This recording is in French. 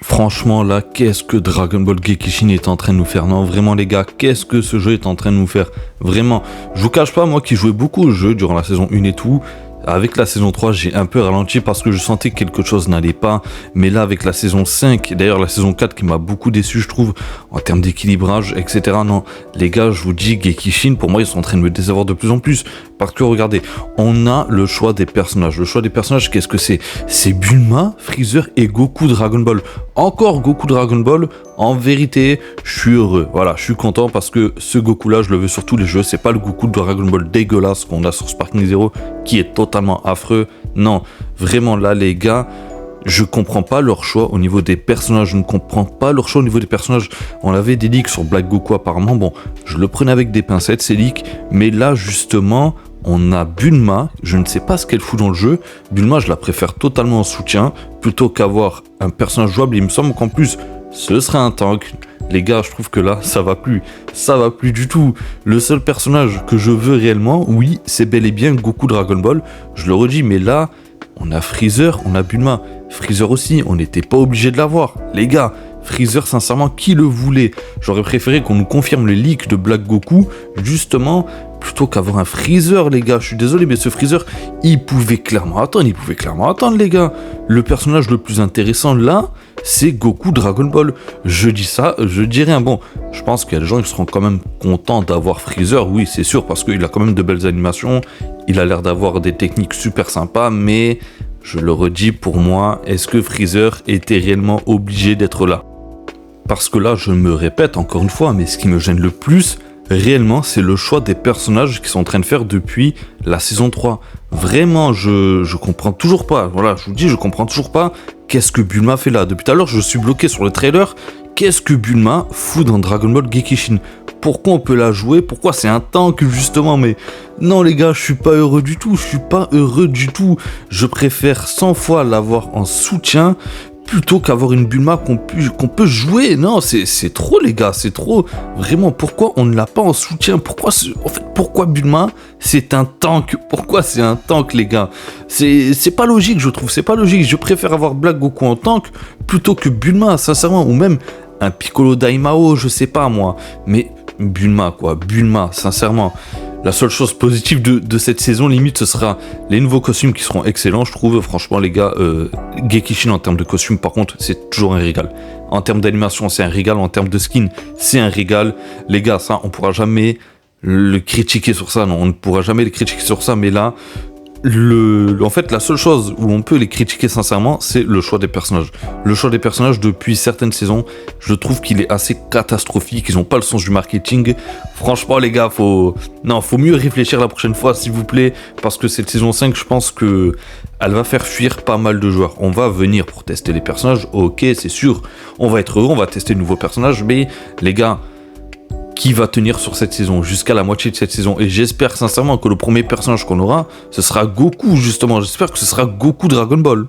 Franchement, là, qu'est-ce que Dragon Ball Gekishin est en train de nous faire? Non, vraiment, les gars, qu'est-ce que ce jeu est en train de nous faire? Vraiment. Je vous cache pas, moi qui jouais beaucoup au jeu durant la saison 1 et tout, avec la saison 3, j'ai un peu ralenti parce que je sentais que quelque chose n'allait pas. Mais là, avec la saison 5, et d'ailleurs la saison 4 qui m'a beaucoup déçu, je trouve, en termes d'équilibrage, etc. Non, les gars, je vous dis, Gekishin, pour moi, ils sont en train de me décevoir de plus en plus. Parce que regardez, on a le choix des personnages. Le choix des personnages, qu'est-ce que c'est? C'est Bulma, Freezer et Goku Dragon Ball. Encore Goku Dragon Ball. En vérité, je suis heureux. Voilà, je suis content parce que ce Goku-là, je le veux sur tous les jeux. C'est pas le Goku de Dragon Ball dégueulasse qu'on a sur Sparking Zero, qui est totalement affreux. Non, vraiment là, les gars, je comprends pas leur choix au niveau des personnages. Je ne comprends pas leur choix au niveau des personnages. On avait des leaks sur Black Goku apparemment. Bon, je le prenais avec des pincettes, ces leaks. Mais là, justement, on a Bulma. Je ne sais pas ce qu'elle fout dans le jeu. Bulma, je la préfère totalement en soutien plutôt qu'avoir un personnage jouable. Il me semble qu'en plus, ce serait un tank. Les gars, je trouve que là, ça va plus. Ça va plus du tout. Le seul personnage que je veux réellement, oui, c'est bel et bien Goku Dragon Ball. Je le redis, mais là, on a Freezer, on a Bulma. Freezer aussi, on n'était pas obligé de l'avoir. Les gars, Freezer, sincèrement, qui le voulait? J'aurais préféré qu'on nous confirme le leak de Black Goku, justement, plutôt qu'avoir un Freezer, les gars. Je suis désolé, mais ce Freezer, il pouvait clairement attendre, les gars. Le personnage le plus intéressant, là, c'est Goku Dragon Ball. Je dis ça, je dis rien. Bon, je pense qu'il y a des gens qui seront quand même contents d'avoir Freezer, oui, c'est sûr, parce qu'il a quand même de belles animations. Il a l'air d'avoir des techniques super sympas, mais je le redis, pour moi, est-ce que Freezer était réellement obligé d'être là? Parce que là, je me répète encore une fois, mais ce qui me gêne le plus, réellement, c'est le choix des personnages qu'ils sont en train de faire depuis la saison 3. Vraiment, je comprends toujours pas. Voilà, je vous dis, je comprends toujours pas qu'est-ce que Bulma fait là. Depuis tout à l'heure, je suis bloqué sur le trailer. Qu'est-ce que Bulma fout dans Dragon Ball Gekishin? Pourquoi on peut la jouer? Pourquoi c'est un tank, justement? Mais non, les gars, je suis pas heureux du tout. Je préfère 100 fois l'avoir en soutien plutôt qu'avoir une Bulma qu'on peut jouer. Non, c'est trop, les gars, c'est trop. Vraiment, pourquoi on ne l'a pas en soutien? Pourquoi Bulma, c'est un tank? Pourquoi c'est un tank, les gars? C'est pas logique, je trouve, c'est pas logique. Je préfère avoir Black Goku en tank plutôt que Bulma, sincèrement, ou même un Piccolo Daimao, je sais pas, moi. Mais Bulma, sincèrement. La seule chose positive de cette saison, limite, ce sera les nouveaux costumes qui seront excellents, je trouve. Franchement, les gars, Gekishin, en termes de costumes, par contre, c'est toujours un régal. En termes d'animation, c'est un régal. En termes de skin, c'est un régal. Les gars, ça, on pourra jamais le critiquer sur ça. Non, on ne pourra jamais les critiquer sur ça. Mais là, en fait, la seule chose où on peut les critiquer sincèrement, c'est le choix des personnages. Le choix des personnages depuis certaines saisons, je trouve qu'il est assez catastrophique. Ils n'ont pas le sens du marketing. Franchement, les gars, faut mieux réfléchir la prochaine fois, s'il vous plaît, parce que cette saison 5, je pense que elle va faire fuir pas mal de joueurs. On va venir pour tester les personnages, ok, c'est sûr. On va être heureux, on va tester de nouveaux personnages, mais les gars, qui va tenir sur cette saison, jusqu'à la moitié de cette saison? Et j'espère sincèrement que le premier personnage qu'on aura, ce sera Goku, justement. J'espère que ce sera Goku Dragon Ball.